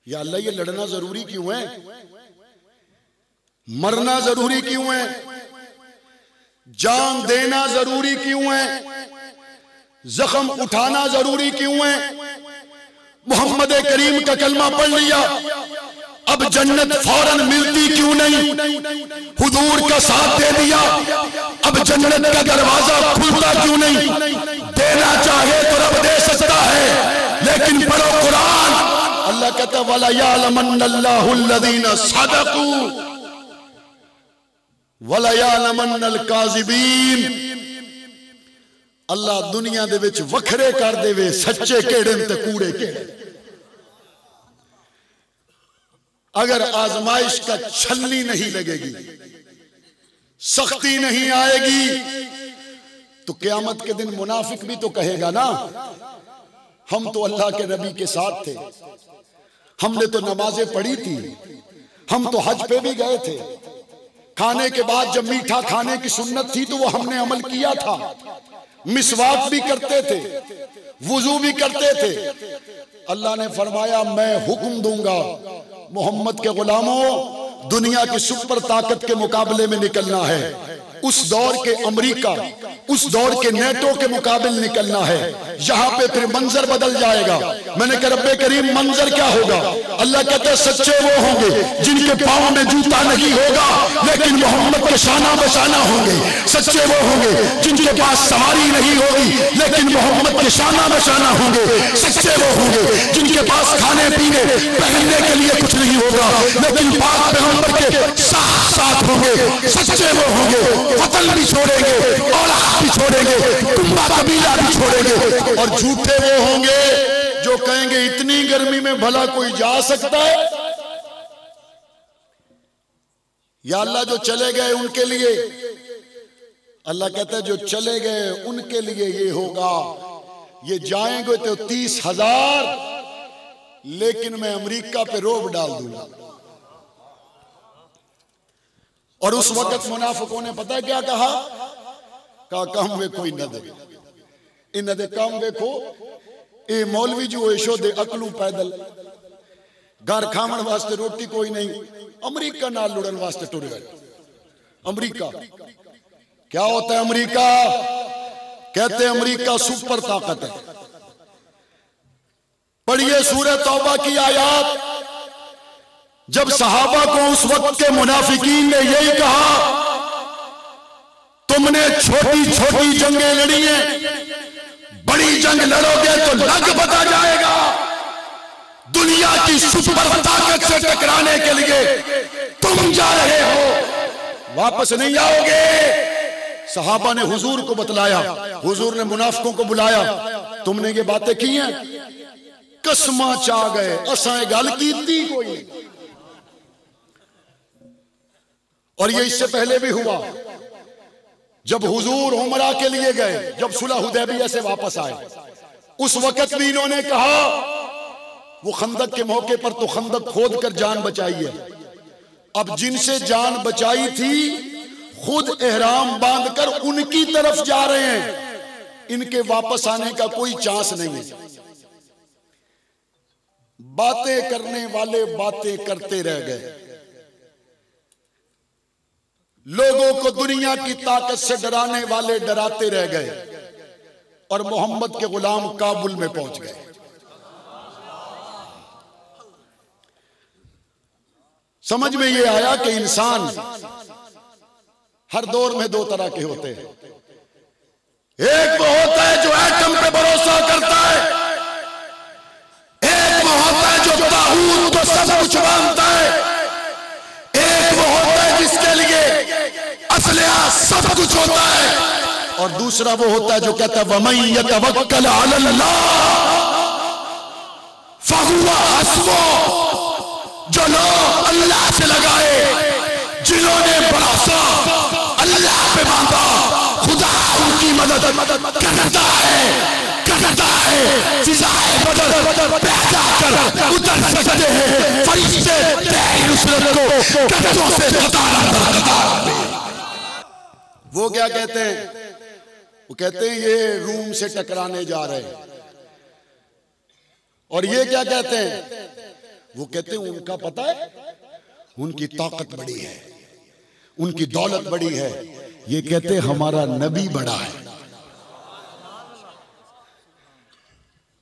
या अल्लाह ये लड़ना जरूरी क्यों है, मरना जरूरी क्यों है, जान देना जरूरी क्यों है, जख्म उठाना जरूरी क्यों है। मोहम्मद करीम का कलमा पढ़ लिया, अब जन्नत फौरन मिलती क्यों नहीं, हुजूर का साथ दे दिया, अब जन्नत का दरवाजा खुलता क्यों नहीं। देना चाहे तो रब दे सकता है, लेकिन पढ़ो कुरान, अल्लाह कहता वला यअलमन्नल्लाहु अल्लज़ीना सदक़ू वला यअलमन्नल काज़िबीन। अल्लाह दुनिया दे विच वखरे कर देवे सच्चे केड़े ते कूड़े केड़े। अगर आजमाइश का छलनी नहीं लगेगी, सख्ती नहीं आएगी, तो क़यामत के दिन मुनाफिक भी तो कहेगा ना, हम तो अल्लाह के नबी के साथ थे, हमने तो नमाजें पढ़ी थी, हम तो हज पे भी गए थे, खाने के बाद जब मीठा खाने की सुन्नत थी तो वो हमने अमल किया था, मिसवाक भी करते थे, वुजू भी करते थे। अल्लाह ने फरमाया मैं हुक्म दूंगा मोहम्मद के गुलामों, दुनिया की सुपर ताकत के मुकाबले में निकलना है, उस दौर के अमेरिका, उस दौर के नेटो के मुकाबले निकलना है। यहाँ पे फिर मंजर बदल जाएगा। मैंने कहा रब्बे करीम मंजर क्या होगा। अल्लाह कहते हैं सच्चे वो होंगे जिनके पाँव में जूता नहीं होगा लेकिन मोहम्मद के शाना बशाना होंगे। सच्चे वो होंगे जिनके पास सवारी नहीं होगी लेकिन मोहम्मद के शाना बशाना होंगे। सच्चे वो होंगे जिनके पास खाने पीने पहनने के लिए कुछ नहीं होगा लेकिन पाक पैगंबर के साथ होंगे। सच्चे वो होंगे वतन भी छोड़ेंगे, औलाद भी छोड़ेंगे, कुंबा कबीला भी छोड़ेंगे। और झूठे वो होंगे जो कहेंगे इतनी गर्मी में भला कोई जा सकता है। या अल्लाह जो चले गए उनके लिए, अल्लाह कहता है जो चले गए उनके लिए ये होगा, ये जाएंगे तो 30,000 लेकिन मैं अमेरिका पे रोब डाल दूंगा। और उस वक्त मुनाफिकों ने पता क्या कहा, कम वेखो इन्हां दे काम वेखो, ये मौलवी जो ऐशो दे अकलू पैदल, घर खावन वास्ते रोटी कोई नहीं, अमेरिका नाल लुड़न वास्ते टुर गए। अमेरिका क्या होता है? अमेरिका कहते हैं अमेरिका सुपर ताकत है। पढ़िए सूरह तौबा की आयत, जब सहाबा को उस वक्त के मुनाफिकीन ने यही कहा तुमने छोटी छोटी जंगें लड़ी हैं, बड़ी जंग लड़ोगे तो लग बता जाएगा। दुनिया की सुपर ताकत से टकराने के लिए तुम जा रहे हो, वापस नहीं आओगे। सहाबा ने हुजूर को बतलाया, हुजूर ने मुनाफिकों को बुलाया, तुमने ये बातें की हैं, कसमा चा गए असां गल की थी कोई। और ये इससे पहले भी हुआ, जब हुजूर उमरा के लिए गए, जब सुलह हुदैबिया से वापस आए, उस वक्त भी इन्होंने कहा वो खंदक के मौके पर तो खंदक खोद कर जान बचाई है। अब जिनसे जान बचाई थी खुद एहराम बांधकर उनकी तरफ जा रहे हैं, इनके वापस आने का कोई चांस नहीं है। बातें करने वाले बातें करते रह गए, लोगों को दुनिया की ताकत से डराने वाले डराते रह गए, और मोहम्मद के गुलाम काबुल में पहुंच गए। समझ में ये आया कि इंसान हर दौर में दो तरह के होते हैं। एक वो होता है जो एटम पे भरोसा करता है, एक वो होता है जो ताऊत को सब कुछ मानता है, एक वो होता है जिसके लिए असलिया सब कुछ होता है, और दूसरा वो होता है जो कहता है वमन यतवक्कल अलल्लाह फहुवा हस्बुह। जो लोग अल्लाह से लगाए, जिन्होंने भरोसा अल्लाह पे बांधा, खुदा उनकी मदद करता है। फिजाए बदर पैदा कर उतर सकते हैं फरिश्ते तेरी नुसरत को कदमों से कतार। वो क्या कहते हैं? वो कहते हैं ये रूम से टकराने जा रहे हैं। और ये क्या कहते हैं? वो कहते हैं उनका पता है, उनकी ताकत बड़ी है, उनकी दौलत बड़ी है। ये कहते हैं हमारा नबी बड़ा है।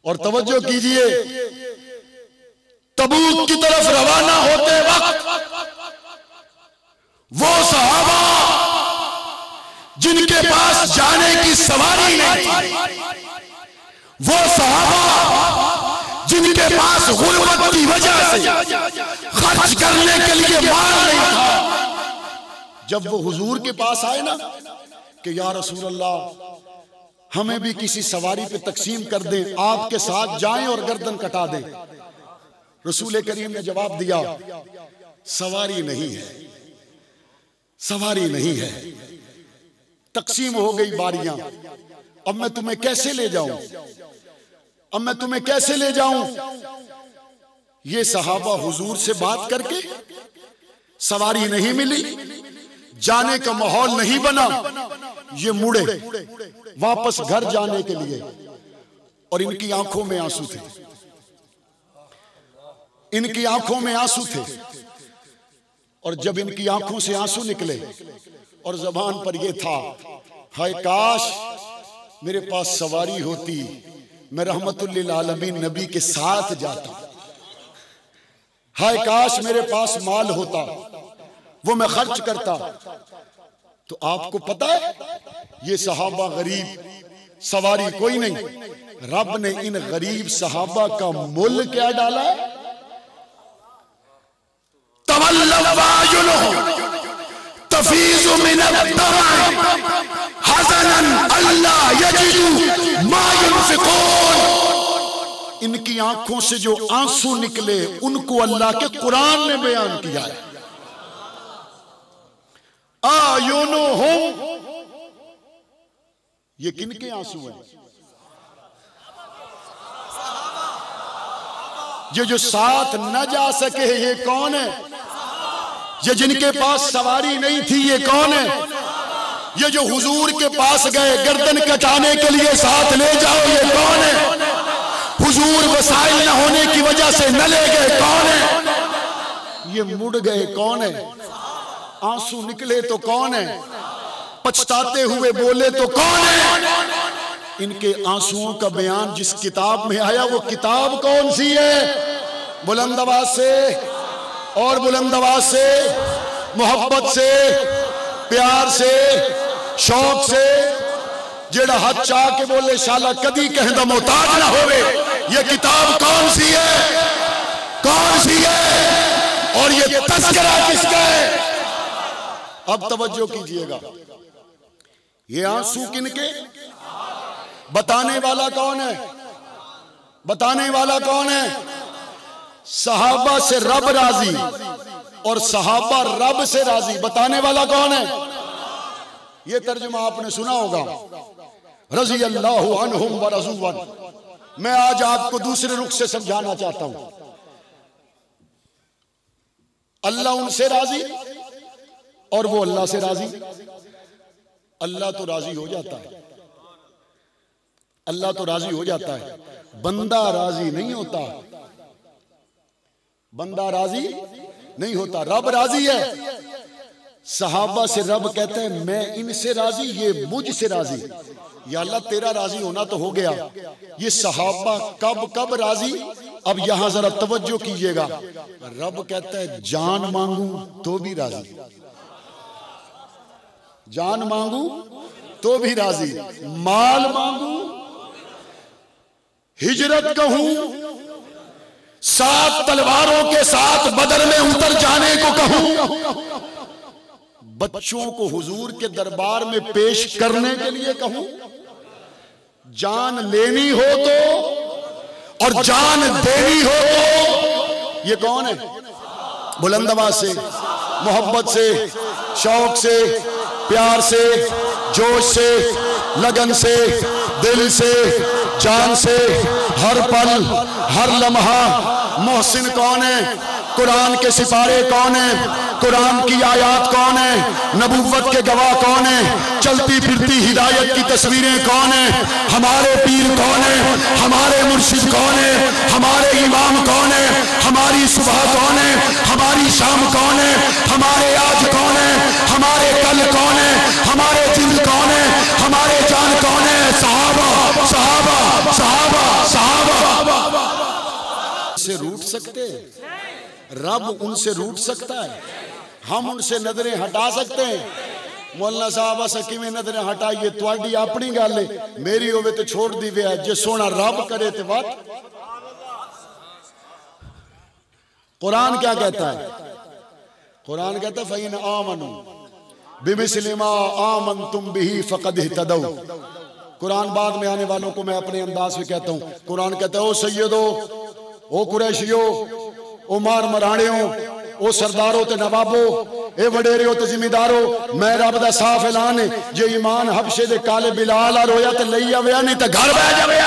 और तवज्जो कीजिए, तबूक की तरफ रवाना होते वक्त वो सहाबा जिनके पास जाने की सवारी नहीं थी, वो सहाबा जिनके पास गुर्बत की वजह से खर्च करने के लिए माल नहीं था, जब वो हुजूर के पास आए ना कि या रसूल अल्लाह हमें भी किसी सवारी पे तकसीम कर दें, आपके साथ जाएं और गर्दन कटा दें। रसूल करीम ने जवाब दिया, सवारी नहीं है, सवारी नहीं है। तकसीम हो गई बारियां, अब मैं तुम्हें कैसे ले जाऊं, अब मैं तुम्हें कैसे ले जाऊं। ये सहाबा हुजूर से बात करके सवारी नहीं मिली, जाने का माहौल नहीं बना, ये मुड़े वापस घर जाने के लिए, और इनकी आंखों में आंसू थे, इनकी आंखों में आंसू थे। और जब इनकी आंखों से आंसू निकले और जबान पर यह था, हाय काश मेरे पास सवारी होती, मैं रहमतुल लिल आलमीन नबी के साथ जाता, हाय काश मेरे पास माल होता, वो मैं खर्च करता। तो आपको पता है ये सहाबा गरीब, सवारी कोई नहीं, रब ने इन गरीब सहाबा का मुल क्या डाला है, तफीज़ु मिनद दमा हज़नन अल्ला यजिदु मा युनफ़िक़ून। इनकी आंखों से जो आंसू निकले उनको अल्लाह के कुरान ने बयान किया है। आयुनुहुम, ये किनके आंसू हैं? ये जो साथ न जा सके ये कौन है? ये जिनके पास सवारी नहीं थी ये कौन है? ये जो हुजूर के पास गए गर्दन कटाने के लिए साथ ले जाओ ये कौन है? हुजूर वसाइल न होने की वजह से न ले गए कौन है? ये मुड़ गए कौन है? आंसू निकले तो कौन है? पछताते हुए बोले तो कौन है? इनके आंसुओं का बयान जिस किताब में आया वो किताब कौन सी है? बुलंद आवाज से और बुलंद आवाज से, मोहब्बत से, प्यार से, शौक से, जेड़ा हाथ चाह के बोले शाला कदी कहदा मोहताज ना होवे। ये किताब कौन सी है? कौन सी है? और ये तज़किरा किसका है? अब तवज्जो कीजिएगा, ये आंसू किनके? बताने वाला कौन है? बताने वाला कौन है? सहाबा से रब राजी और सहाबा रब से राजी। बताने वाला कौन है? ये तर्जुमा आपने सुना होगा, रज़ी अल्लाहु अन्हुम व रज़ू अन्हु। मैं आज आपको दूसरे रुख से समझाना चाहता हूं। अल्लाह उनसे राजी और वो अल्लाह से राजी। अल्लाह तो राजी हो जाता है, अल्लाह तो राजी हो जाता है, बंदा राजी नहीं होता, बंदा राजी नहीं होता। रब राजी है। सहाबा से रब कहते हैं मैं इनसे राजी, ये मुझसे राजी। या अल्लाह तेरा राजी होना तो हो गया, ये सहाबा कब कब राजी? अब यहां जरा तवज्जो कीजिएगा। रब कहता है जान मांगू तो भी राजी, जान मांगू तो भी राजी, माल मांगू, हिजरत कहूं, 7 तलवारों के साथ बदर में उतर जाने को कहूं, बच्चों को हुजूर के दरबार में पेश करने के लिए कहूं, जान लेनी हो तो और जान देनी हो तो, ये कौन है? बुलंद आवाज से, मोहब्बत से, शौक से, प्यार से, जोश से, लगन से, दिल से, जान से, हर पल हर लम्हा मोहसिन कौन है? कुरान के सिपारे कौन है? कुरान की आयात कौन है? नबूवत के गवाह कौन है? चलती फिरती हिदायत की तस्वीरें कौन है? हमारे पीर कौन है? हमारे मुर्शिद कौन है? हमारे इमाम कौन है? हमारी सुबह कौन है, हमारी शाम कौन है, हमारे आज कौन है, हमारे कल कौन है, हमारे जिंद कौन है, हमारे जान कौन है? सहाबा सहाबा सहाबा सहाबा। से रूठ सकते हैं? रब उनसे रूठ सकता है? हम उनसे नजरें हटा सकते हैं? मौलाना साहब अस किवें नजरें हटाइए, तुहाडी अपनी गल है, मेरी होवे तो छोड़ दी वे, जे सोना रब करे तो बात। कुरान क्या कहता है? कुरान कहता है फइन आमनू बिमिस्लि मा आमनतुम बिही फक़द इहतदौ। कुरान बाद में आने वालों को मैं अपने अंदाज में कहता हूं। कुरान कहता है ओ सैयदो, ओ कुरैशियो, ओ मार मराणियों, ओ सरदारों ते नवाबो, ए वडेरियो ते जिमीदारो, मैं रब दा साफ ऐलान है, जे ईमान हबशे दे काले बिलाल आ रोया ते लई आवे, नहीं ते घर बह जावे।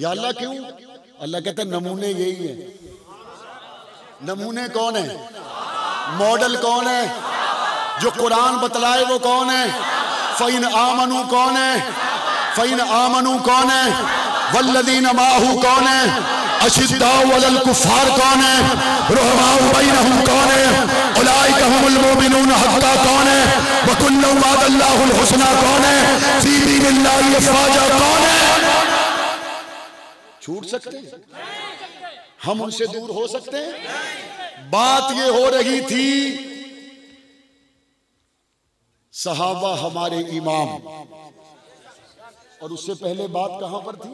या अल्लाह क्यों? अल्लाह कहता है नमूने यही है। नमूने कौन है? मॉडल कौन है? जो कुरान बतलाए वो कौन है? फ़इन आमनू कौन है? फ़इन आमनू कौन है? वल्लदीन माहू कौन है? अशिद्दाउ अलल कुफ़ार कौन है? रुहमाउ बैनहुम कौन है? उलाइका हुमुल मुमिनून हक़्क़ा कौन है? व कुल्लु वअदल्लाहुल हुस्ना कौन है? फ़ी दीनिल्लाहि अफ़वाजा कौन है? छूट सकते हैं? हम उनसे दूर हो सकते हैं? बात ये हो रही थी, सहाबा हमारे इमाम, और उससे पहले बात कहां पर थी?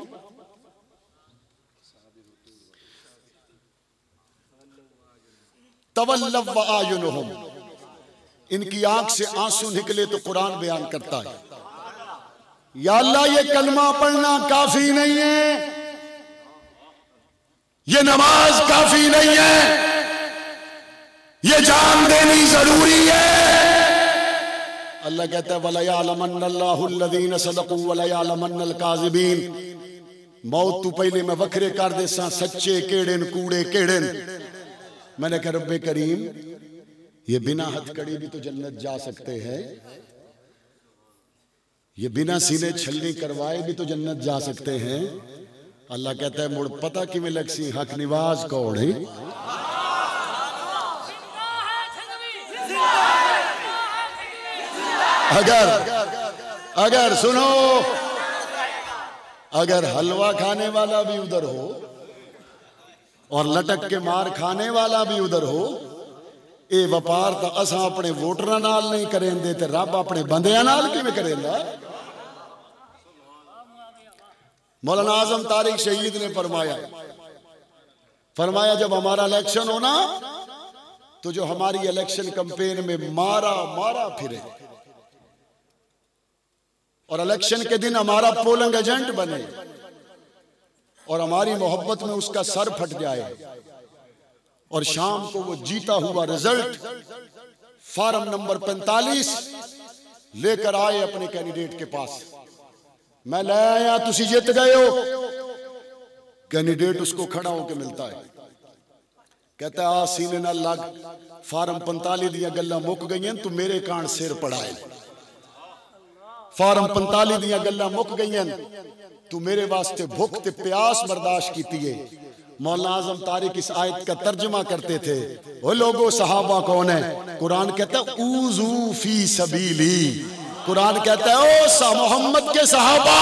तवल्लव व आयुनुहुम, इनकी आंख से आंसू निकले तो कुरान बयान करता है, या अल्लाह ये कलमा पढ़ना काफी नहीं है, ये नमाज काफी नहीं है, ये जान देनी जरूरी है। अल्लाह कहता है वला यअलमन्नल्लाहु अल्लज़ीना सदक़ू वला यअलमन्नल काज़िबीन। मौत तू पहले मैं वखरे कर देसा सच्चे केड़े न कूड़े केड़े न। मैंने कहा रब्बे करीम, ये बिना हथकड़ी भी तो जन्नत जा सकते हैं, ये बिना सीने छलनी करवाए भी तो जन्नत जा सकते हैं। अल्लाह कहता है मुड़ पता कि में लक्सी हक निवाज कौन है? अगर सुनो, अगर हलवा खाने वाला भी उधर हो और लटक के मार खाने वाला भी उधर हो, ये व्यापार तो असा अपने वोटरां नाल नहीं करेंदे ते रब अपने बंदियां नाल किवें करेंदा? मौलाना आजम तारिक शहीद ने फरमाया जब हमारा इलेक्शन होना तो जो हमारी इलेक्शन कैंपेन में मारा फिरे और इलेक्शन के दिन हमारा पोलिंग एजेंट बने और हमारी मोहब्बत में उसका सर फट जाए और शाम को वो जीता हुआ रिजल्ट फार्म नंबर 45 लेकर आए अपने कैंडिडेट के पास। मैं ले आया, तुसी जीत गए हो। कैंडिडेट उसको खड़ा होकर मिलता है, कहता है आ सीने नाल लग, फार्म 45 दियां गल्लां मुक गईयां, तू मेरे कान सिर पड़ाए। फार्म 45 दियां गल्लां मुक गईयां, तू मेरे वास्ते भुख ते प्यास बर्दाश्त कीती है। मौलाना आजम तारिक इस आयत का तर्जुमा करते थे। वो लोगों सहाबा कौन है? कुरान कहता है ऊज़ू फी सबीली। कुरान कहता है ओ मोहम्मद के सहाबा,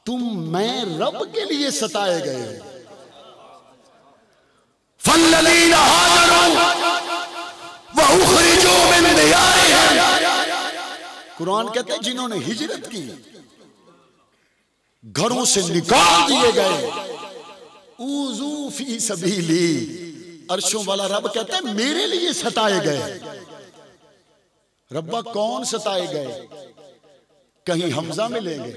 तुम मैं रब के लिए सताए गए हो। फल्लज़ीना हाजरू व उखरिजू मिन दियारिहिम। कुरान कहता है जिन्होंने हिजरत की, घरों से निकाल दिए गए, ऊज़ू फी सबीली। अर्शों वाला रब कहता है मेरे लिए सताए गए। रब्बा कौन सताए गए? कहीं हमजा मिलेंगे,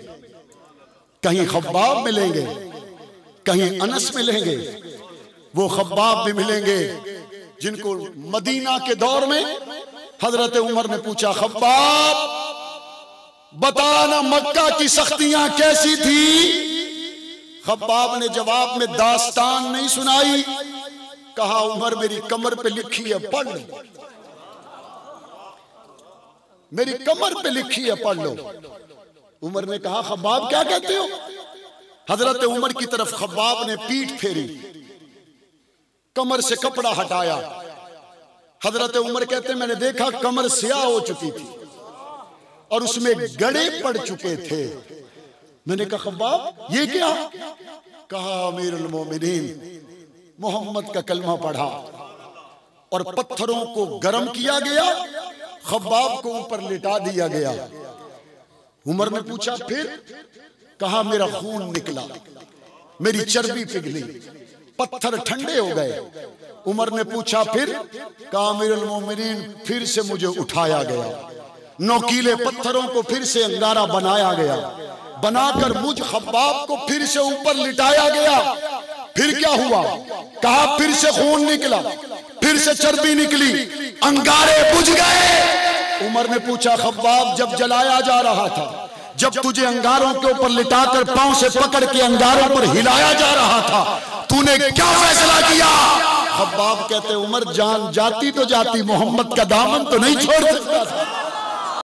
कहीं खब्बाब मिलेंगे, कहीं अनस मिलेंगे। वो खब्बाब भी मिलेंगे जिनको मदीना के दौर में हजरत उमर ने पूछा, खब्बाब बताना मक्का की सख्तियां कैसी थी? खब्बाब ने जवाब में दास्तान नहीं सुनाई, कहा उमर मेरी कमर पे लिखी है पढ़ लो, मेरी कमर पे लिखी है पढ़ लो। उमर ने कहा खब्बाब क्या कहते हो? हजरत उमर की तरफ खब्बाब ने पीठ फेरी, कमर से कपड़ा हटाया। हजरत उमर कहते मैंने देखा कमर स्याह हो चुकी थी और उसमें गड़े पड़ चुके थे। मैंने कहा खब्बाब ये क्या? कहा अमीरुल मोमिनीन, मोहम्मद का कलमा पढ़ा और पत्थरों को गर्म किया गया, खब्बाब को ऊपर लिटा दिया गया। उमर ने पूछा फिर? कहा मेरा खून निकला, मेरी चर्बी पिघली, पत्थर ठंडे हो गए। उमर ने पूछा फिर? कहा अमीरुल मोमिनीन फिर से मुझे उठाया गया, नोकीले पत्थरों को फिर से अंगारा बनाया गया, बनाकर मुझ खब्बाब को फिर से ऊपर लिटाया गया। फिर क्या हुआ? कहा फिर से खून निकला, फिर से चर्बी निकली, अंगारे बुझ गए। उमर ने पूछा खब्बाब जब जलाया जा रहा था, जब तुझे अंगारों के ऊपर लिटाकर पांव से पकड़ के अंगारों पर हिलाया जा रहा था, तूने क्या फैसला किया? खब्बाब कहते उमर जान जाती तो जाती, मोहम्मद का दामन तो नहीं छोड़ सकता था।